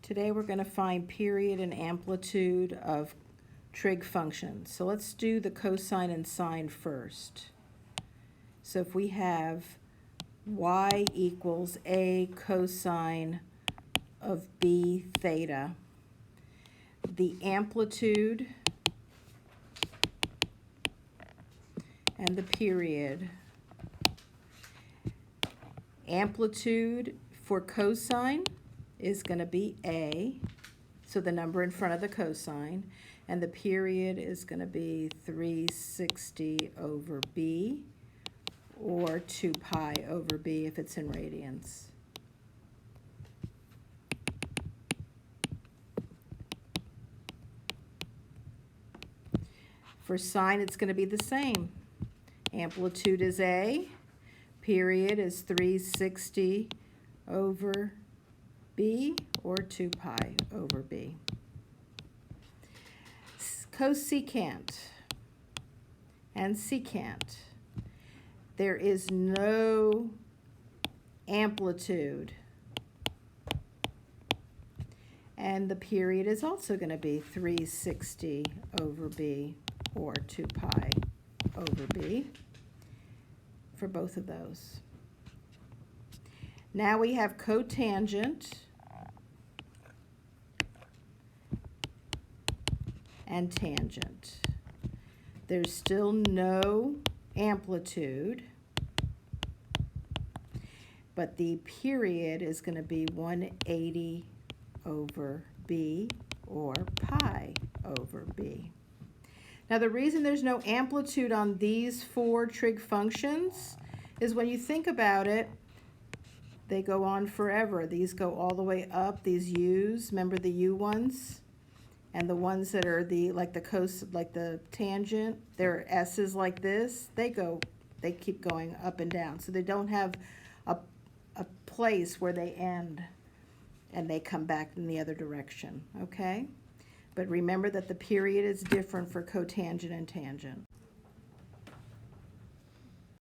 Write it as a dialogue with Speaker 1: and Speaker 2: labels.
Speaker 1: Today we're going to find period and amplitude of trig functions. So let's do the cosine and sine first. So if we have y equals a cosine of b theta, the amplitude and the period. Amplitude for cosine is going to be a, so the number in front of the cosine, and the period is going to be 360 over b, or 2 pi over b if it's in radians. For sine, it's going to be the same. Amplitude is a, period is 360 over b, or 2 pi over b. Cosecant and secant. There is no amplitude. And the period is also going to be 360 over b, or 2 pi over b for both of those. Now we have cotangent and tangent. There's still no amplitude, but the period is going to be 180 over b, or pi over b. Now the reason there's no amplitude on these four trig functions is when you think about it, they go on forever. These go all the way up, these u's, remember the u ones? And the ones that are like the tangent, their s's like this, they keep going up and down. So they don't have a place where they end and they come back in the other direction, okay? But remember that the period is different for cotangent and tangent.